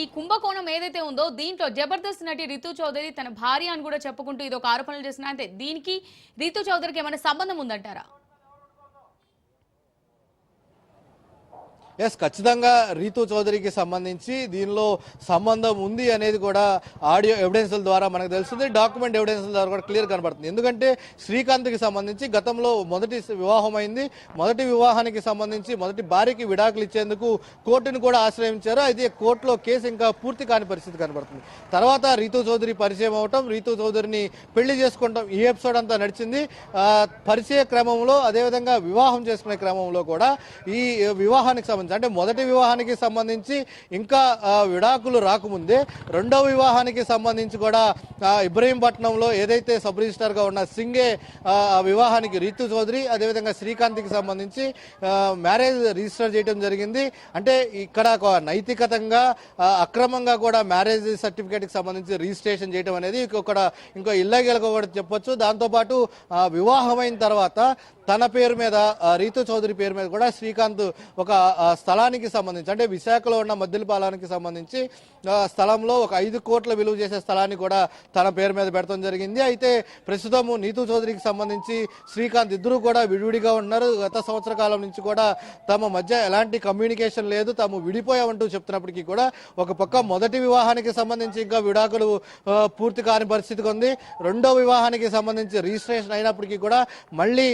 ఈ కుంభకోణం ఏదైతే ఉందో దీంట్లో జబర్దస్త్ నటి రితు చౌదరి తన భార్య అని కూడా చెప్పుకుంటూ ఇది ఒక ఆరోపణలు చేసిన అంటే దీనికి రితు చౌదరికి ఏమైనా సంబంధం ఉందంటారా? ఎస్, ఖచ్చితంగా రీతు చౌదరికి సంబంధించి దీనిలో సంబంధం ఉంది అనేది కూడా ఆడియో ఎవిడెన్స్ల ద్వారా మనకు తెలుస్తుంది, డాక్యుమెంట్ ఎవిడెన్స్ల ద్వారా కూడా క్లియర్ కనబడుతుంది. ఎందుకంటే శ్రీకాంత్కి సంబంధించి గతంలో మొదటి వివాహం అయింది. మొదటి వివాహానికి సంబంధించి మొదటి భార్యకి విడాకులు ఇచ్చేందుకు కోర్టును కూడా ఆశ్రయించారు. అయితే కోర్టులో కేసు ఇంకా పూర్తి కాని పరిస్థితి కనబడుతుంది. తర్వాత రీతు చౌదరి పరిచయం అవటం, రీతు చౌదరిని పెళ్లి చేసుకుంటాం, ఈ ఎపిసోడ్ అంతా నడిచింది. పరిచయ క్రమంలో అదేవిధంగా వివాహం చేసుకునే క్రమంలో కూడా ఈ వివాహానికి సంబంధించి అంటే మొదటి వివాహానికి సంబంధించి ఇంకా విడాకులు రాకముందే రెండవ వివాహానికి సంబంధించి కూడా ఇబ్రహీంపట్నంలో ఏదైతే సబ్ రిజిస్టర్ గా ఉన్న సింగే వివాహానికి రీతు చౌదరి అదేవిధంగా శ్రీకాంత్కి సంబంధించి మ్యారేజ్ రిజిస్టర్ చేయడం జరిగింది. అంటే ఇక్కడ నైతికతంగా అక్రమంగా కూడా మ్యారేజ్ సర్టిఫికేట్ కి సంబంధించి రిజిస్ట్రేషన్ చేయడం అనేది ఇంకో ఇల్లీగల్ గా కూడా చెప్పొచ్చు. దాంతోపాటు వివాహమైన తర్వాత తన పేరు మీద రీతు చౌదరి పేరు మీద కూడా శ్రీకాంత్ ఒక స్థలానికి సంబంధించి అంటే విశాఖలో ఉన్న మద్దిలపాలానికి సంబంధించి స్థలంలో ఒక 5 కోట్ల విలువ చేసే స్థలాన్ని కూడా తన పేరు మీద పెడతాం జరిగింది. అయితే ప్రస్తుతం నీతు చౌదరికి సంబంధించి శ్రీకాంత్ ఇద్దరు కూడా విడివిడిగా ఉన్నారు. గత సంవత్సర కాలం నుంచి కూడా తమ మధ్య ఎలాంటి కమ్యూనికేషన్ లేదు, తాము విడిపోయామంటూ చెప్తున్నప్పటికీ కూడా ఒక పక్క మొదటి వివాహానికి సంబంధించి ఇంకా విడాకులు పూర్తి కాని పరిస్థితికి ఉంది. రెండో వివాహానికి సంబంధించి రిజిస్ట్రేషన్ అయినప్పటికీ కూడా మళ్ళీ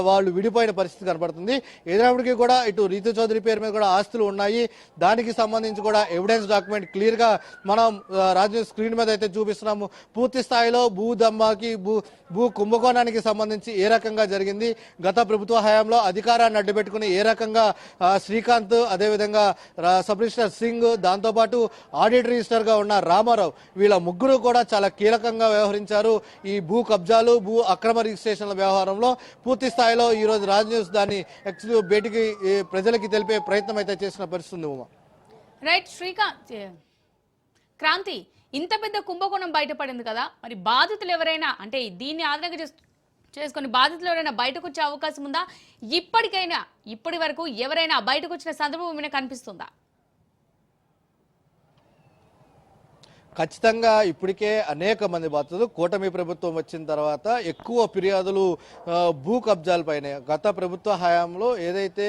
వాళ్ళు విడిపోయిన పరిస్థితి కనబడుతుంది. ఏదైనప్పటికీ కూడా ఇటు రీతు చౌదరి పేరు మీద కూడా ఆస్తులు ఉన్నాయి. దానికి సంబంధించి కూడా ఎవిడెన్స్ డాక్యుమెంట్ క్లియర్ గా మనం రాజు స్క్రీన్ మీద అయితే చూపిస్తున్నాము. పూర్తి స్థాయిలో భూదమ్మాకి భూ కుంభకోణానికి సంబంధించి ఏ రకంగా జరిగింది, గత ప్రభుత్వ హయాంలో అధికారాన్ని అడ్డుపెట్టుకుని ఏ రకంగా శ్రీకాంత్ అదేవిధంగా సబ్ రిజిస్టర్ సింగ్ దాంతోపాటు ఆడిట్ రిజిస్టర్ గా ఉన్న రామారావు వీళ్ళ ముగ్గురు కూడా చాలా కీలకంగా వ్యవహరించారు ఈ భూ కబ్జాలు భూ అక్రమ రిజిస్ట్రేషన్ల వ్యవహారంలో. పూర్తి స్థాయిలో ఈ రోజు రాజ్ న్యూస్ దాన్ని బయటికి ప్రజలకి తెలిపే ప్రయత్నం అయితే చేసిన పరిస్థితి. రైట్ శ్రీకాంత్, క్రాంతి, ఇంత పెద్ద కుంభకోణం బయటపడింది కదా, మరి బాధితులు ఎవరైనా అంటే దీన్ని ఆధారంగా చేసుకుని బాధితులు ఎవరైనా బయటకు వచ్చే అవకాశం ఉందా? ఇప్పటి వరకు ఎవరైనా బయటకు వచ్చిన సందర్భం ఏమైనా కనిపిస్తుందా? ఖచ్చితంగా ఇప్పటికే అనేక మంది బాధితులు కూటమి ప్రభుత్వం వచ్చిన తర్వాత ఎక్కువ ఫిర్యాదులు భూ కబ్జాలపైనే. గత ప్రభుత్వ హయాంలో ఏదైతే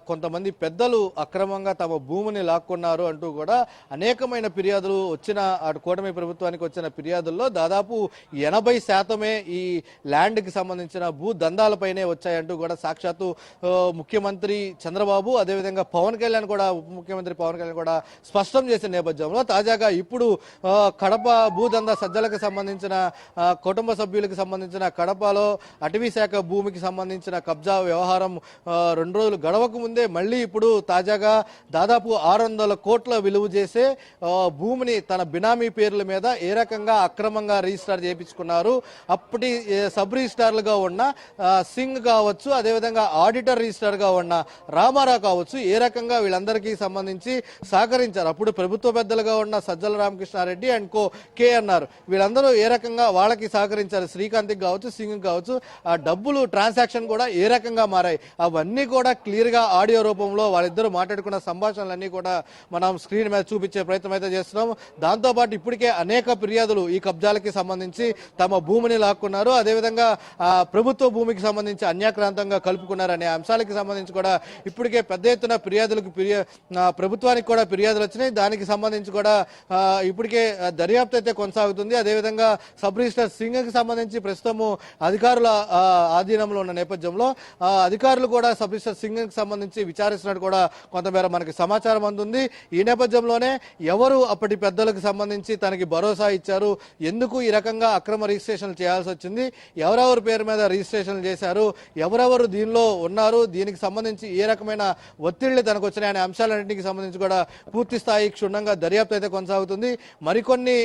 కొంతమంది పెద్దలు అక్రమంగా తమ భూమిని లాక్కున్నారు అంటూ కూడా అనేకమైన ఫిర్యాదులు వచ్చిన అటు కూటమి ప్రభుత్వానికి వచ్చిన ఫిర్యాదుల్లో దాదాపు 80% ఈ ల్యాండ్కి సంబంధించిన భూ దందాలపైనే వచ్చాయంటూ కూడా సాక్షాత్తు ముఖ్యమంత్రి చంద్రబాబు అదేవిధంగా పవన్ కళ్యాణ్ కూడా ఉప ముఖ్యమంత్రి పవన్ కళ్యాణ్ కూడా స్పష్టం చేసిన నేపథ్యంలో తాజాగా ఇప్పుడు కడప భూదందా సజ్జలకు సంబంధించిన కుటుంబ సభ్యులకు సంబంధించిన కడపలో అటవీ శాఖ భూమికి సంబంధించిన కబ్జా వ్యవహారం 2 రోజులు గడవకు ముందే మళ్ళీ ఇప్పుడు తాజాగా దాదాపు 600 కోట్ల విలువ చేసే భూమిని తన బినామీ పేర్ల మీద ఏ రకంగా అక్రమంగా రిజిస్టర్ చేయించుకున్నారు. అప్పటి సబ్ రిజిస్టార్లుగా ఉన్న సింగ్ కావచ్చు అదేవిధంగా ఆడిటర్ రిజిస్టర్ గా ఉన్న రామారావు కావచ్చు ఏ రకంగా వీళ్ళందరికీ సంబంధించి సహకరించారు. అప్పుడు ప్రభుత్వ పెద్దలుగా ఉన్న Sajjala Ramakrishna Reddy and co KNR వీళ్ళందరూ ఏ రకంగా వాళ్ళకి సహకరించారు, శ్రీకాంత్ కావచ్చు సింగ్ కావచ్చు. ఆ డబ్బులు ట్రాన్సాక్షన్ కూడా ఏ రకంగా మారాయి అవన్నీ కూడా క్లియర్ గా ఆడియో రూపంలో వాళ్ళిద్దరూ మాట్లాడుకున్న సంభాషణలన్నీ కూడా మనం స్క్రీన్ మీద చూపించే ప్రయత్నం అయితే చేస్తున్నాం. దాంతోపాటు ఇప్పటికే అనేక ఫిర్యాదులు ఈ కబ్జాలకి సంబంధించి తమ భూమిని లాక్కున్నారు అదేవిధంగా ప్రభుత్వ భూమికి సంబంధించి అన్యాక్రాంతంగా కలుపుకున్నారనే అంశాలకి సంబంధించి కూడా ఇప్పటికే పెద్ద ఎత్తున ప్రభుత్వానికి కూడా ఫిర్యాదులు వచ్చినాయి. దానికి సంబంధించి కూడా ఇప్పటికే దర్యాప్తు అయితే కొనసాగుతుంది. అదేవిధంగా సబ్ రిజిస్టర్ సింగ్ కి సంబంధించి ప్రస్తుతము అధికారుల ఆధీనంలో ఉన్న నేపథ్యంలో అధికారులు కూడా సబ్ రిజిస్టర్ సింగ్ కి సంబంధించి విచారిస్తున్నట్టు కూడా కొంతమేర మనకి సమాచారం అందుంది. ఈ నేపథ్యంలోనే ఎవరు అప్పటి పెద్దలకు సంబంధించి తనకి భరోసా ఇచ్చారు, ఎందుకు ఈ రకంగా అక్రమ రిజిస్ట్రేషన్ చేయాల్సి వచ్చింది, ఎవరెవరు పేరు మీద రిజిస్ట్రేషన్ చేశారు, ఎవరెవరు దీనిలో ఉన్నారు, దీనికి సంబంధించి ఏ రకమైన ఒత్తిళ్లు తనకు వచ్చినాయి అనే అంశాలన్నింటికి సంబంధించి కూడా పూర్తి స్థాయి క్షుణ్ణంగా దర్యాప్తు అయితే కొనసాగుతుంది. మరికొన్ని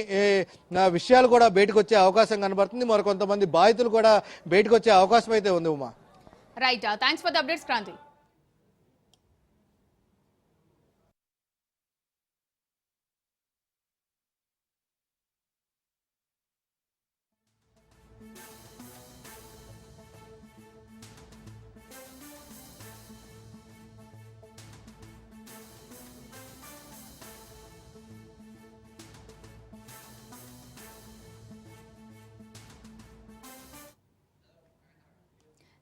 విషయాలు కూడా బయటకు వచ్చే అవకాశం కనబడుతుంది. మరికొంతమంది బాధితులు కూడా బయటకు వచ్చే అవకాశం అయితే ఉంది. Uma, right, thanks for the updates Kranti.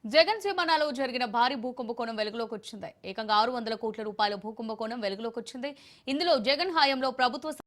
Jagan సీమానాలో జరిగిన భారీ భూకుంభకోణం వెలుగులోకి వచ్చింది. ఏకంగా 600 కోట్ల రూపాయల భూకుంభకోణం వెలుగులోకి వచ్చింది. ఇందులో జగన్ హయాంలో ప్రభుత్వ